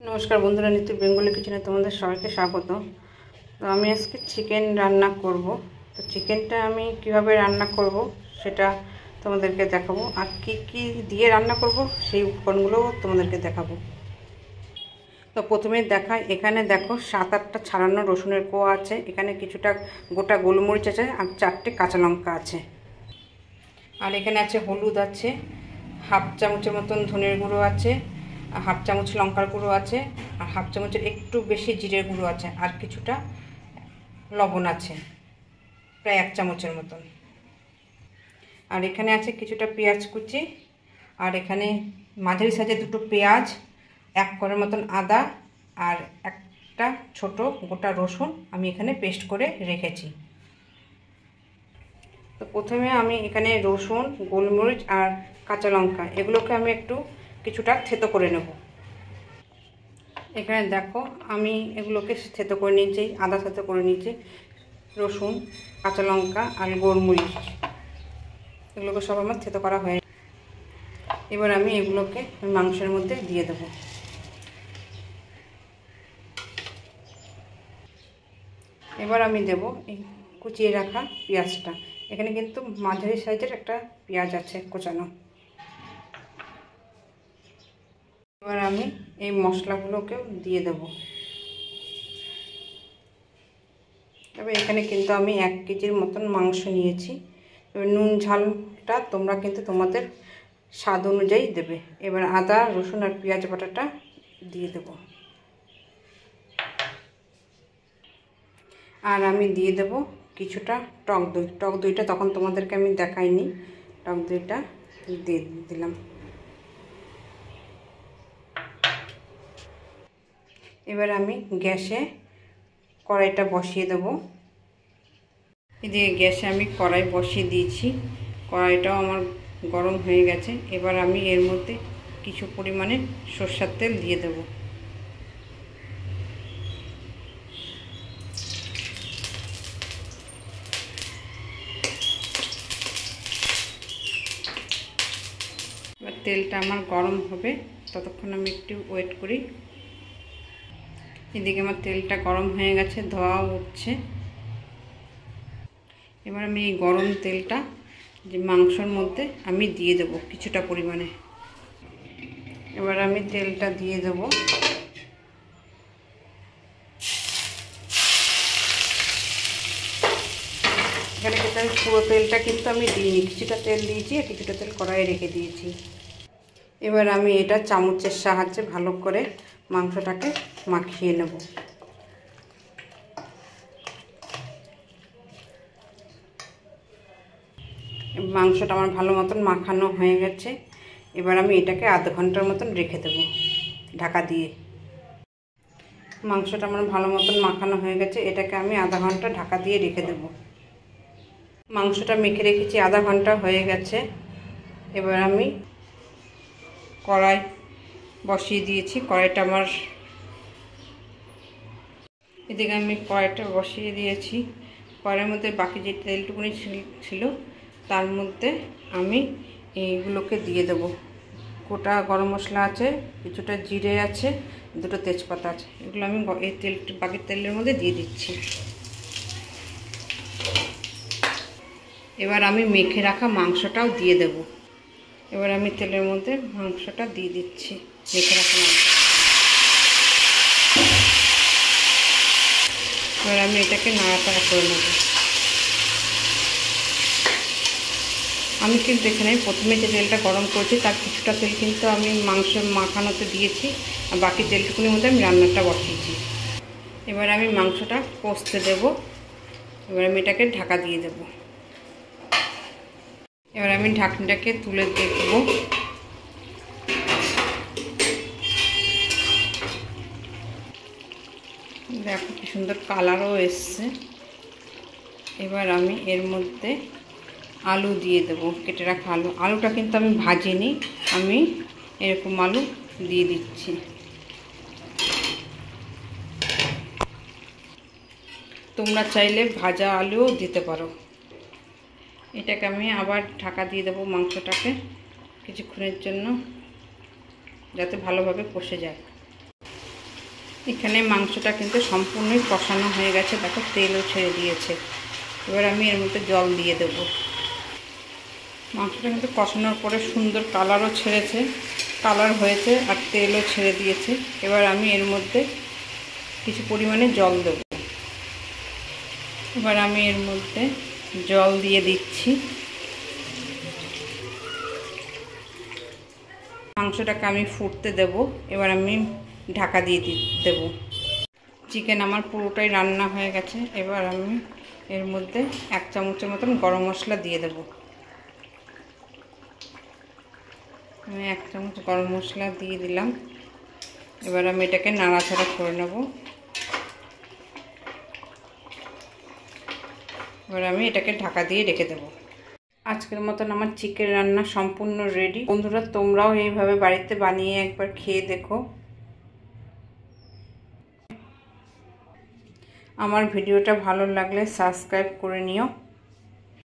नमस्कार बंधुरा नित्य बेंगली किचेने तुम्हारे सबाइके स्वागत। तो आमी आजके चिकेन रान्ना करब। तो चिकेनटा आमी किभाबे रान्ना करब सेटा तुम्हादेरके देखाबो और की दिए रान्ना करब सेई उपकरणगुलो तुम्हादेरके देखाबो। तो प्रथमे देखाई एखाने देखो 7-8टा छाड़ानो रसुनेर कोया आछे, एखाने किछुटा गोटा गोलमरिच आछे और 4टे काँचा लंका आछे और एखाने आछे हलुद आछे, हाफ चामचेर मतन धनेर गुঁড়ো आछे, हाफ चामच लंकार गुঁড়ো आछे और हाफ चामचेर एकटू बेशी जिरेर गुঁড়ো आछे और किछुटा लवण आछे प्राय 1 चामचेर मतन और एखाने आछे किछुटा पेঁয়াজ कुचि और एखाने माझारि साइजेर दुटो पेঁয়াজ, 1 कोरेर मतन आदा और एकटा छोटो गोटा रसुन आमी एखाने पेस्ट करे रेखेछि। तो प्रथमे आमी एखाने रसुन, गोलमरिच और काँचा लंका एगुलोके आमी एकटू কিছুটা থেতো করে নেব। এখানে দেখো আমি এগুলোকে থেতো করে নিয়েছি, আদা থেতো করে নিয়েছি, রসুন, কাঁচা লঙ্কা আর গোলমরিচ এগুলোকে সব আমার থেতো করা হয়ে এবার আমি এগুলোকে মাংসের মধ্যে দিয়ে দেব। এবার আমি দেব এই কুচিয়ে রাখা পেঁয়াজটা। এখানে কিন্তু মাঝারি সাইজের একটা পেঁয়াজ আছে কোচানো। এবার আমি এই মশলাগুলোকে দিয়ে দেব। তবে এখানে কিন্তু আমি 1 কেজির মতন মাংস নিয়েছি। এবার নুন ঝালটা তোমরা কিন্তু তোমাদের স্বাদ অনুযায়ী দেবে। এবার আদা, রসুন আর পেঁয়াজ বাটাটা দিয়ে দেব আর আমি দিয়ে দেব কিছুটা টক দই। টক দইটা তখন তোমাদেরকে আমি দেখাইনি, টক দইটা দিয়ে দিলাম। এবার আমি গ্যাসে কড়াইটা বসিয়ে দেব। এদিকে গ্যাসে আমি কড়াই বসিয়ে দিয়েছি, কড়াইটাও আমার গরম হয়ে গেছে। এবার আমি এর মধ্যে কিছু পরিমাণে সরষের তেল দিয়ে দেব। এবার তেলটা আমার গরম হবে, ততক্ষণ আমি একটু ওয়েট করি। এদিকে আমার তেলটা গরম হয়ে গেছে, ধোঁয়া উঠছে। এবার আমি এই গরম তেলটা যে মাংসের মধ্যে আমি দিয়ে দেব কিছুটা পরিমাণে। এবার আমি তেলটা দিয়ে দেব। এখানে কিন্তু আমি পুরো তেলটা কিন্তু আমি দিইনি, কিছুটা তেল দিয়েছি আর কিছুটা তেল কড়াইয়ে রেখে দিয়েছি। এবার আমি এটা চামচের সাহায্যে ভালো করে মাংসটাকে মাখিয়ে নেব। মাংসটা আমার ভালো মতন মাখানো হয়ে গেছে। এবার আমি এটাকে আধ ঘন্টার মতন রেখে দেব ঢাকা দিয়ে। মাংসটা আমার ভালো মতন মাখানো হয়ে গেছে, এটাকে আমি আধা ঘন্টা ঢাকা দিয়ে রেখে দেব। মাংসটা মেখে রেখেছি, আধা ঘন্টা হয়ে গেছে। এবার আমি কড়াই বসিয়ে দিয়েছি, কড়াইটা আমার এদিকে আমি কড়াইটা বসিয়ে দিয়েছি। কড়াইয়ের মধ্যে বাকি যে তেলটুকুনি ছিল তার মধ্যে আমি এইগুলোকে দিয়ে দেব। গোটা গরম মশলা আছে, কিছুটা জিরে আছে, দুটো তেজপাতা আছে, এগুলো আমি এই বাকি তেলের মধ্যে দিয়ে দিচ্ছি। এবার আমি মেখে রাখা মাংসটাও দিয়ে দেব। এবার আমি তেলের মধ্যে মাংসটা দিয়ে দিচ্ছি, মেখে রাখা মাংস। এবার আমি এটাকে নাড়াচাড়া করে নেব। আমি কিন্তু এখানে প্রথমে যে তেলটা গরম করেছি তার কিছুটা তেল কিন্তু আমি মাংস মাখানোতে দিয়েছি আর বাকি তেলটুকুনির মধ্যে আমি রান্নাটা বসিয়েছি। এবার আমি মাংসটা কষতে দেব। এবার আমি এটাকে ঢাকা দিয়ে দেব। এবার আমি ঢাকনাটাকে তুলে দেখব। দেখো কি সুন্দর কালারও এসছে। এবার আমি এর মধ্যে আলু দিয়ে দেব, কেটে রাখা আলু। আলুটা কিন্তু আমি ভাজিনি, আমি এরকম আলু দিয়ে দিচ্ছি। তোমরা চাইলে ভাজা আলুও দিতে পারো। এটাকে আমি আবার ঢাকা দিয়ে দেব মাংসটাকে কিছুক্ষণের জন্য, যাতে ভালোভাবে কষে যায়। এখানে মাংসটা কিন্তু সম্পূর্ণই কষানো হয়ে গেছে, দেখো তেলও ছেড়ে দিয়েছে। এবার আমি এর মধ্যে জল দিয়ে দেব। মাংসটা কিন্তু কষানোর পরে সুন্দর কালারও ছেড়েছে, কালার হয়েছে আর তেলও ছেড়ে দিয়েছে। এবার আমি এর মধ্যে কিছু পরিমাণে জল দেব। এবার আমি এর মধ্যে জল দিয়ে দিচ্ছি। মাংসটাকে আমি ফুটতে দেব। এবার আমি ঢাকা দিয়ে দেব। চিকেন আমার পুরোটাই রান্না হয়ে গেছে। এবার আমি এর মধ্যে 1 চামচের মতন গরম মশলা দিয়ে দেব। আমি 1 চামচ গরম মশলা দিয়ে দিলাম। এবার আমি এটাকে নাড়াচাড়া করে নেব। এবার আমি এটাকে ঢাকা দিয়ে রেখে দেব। আজকের মতন আমার চিকেন রান্না সম্পূর্ণ রেডি। বন্ধুরা, তোমরাও এইভাবে বাড়িতে বানিয়ে একবার খেয়ে দেখো। আমার ভিডিওটা ভালো লাগলে সাবস্ক্রাইব করে নিও।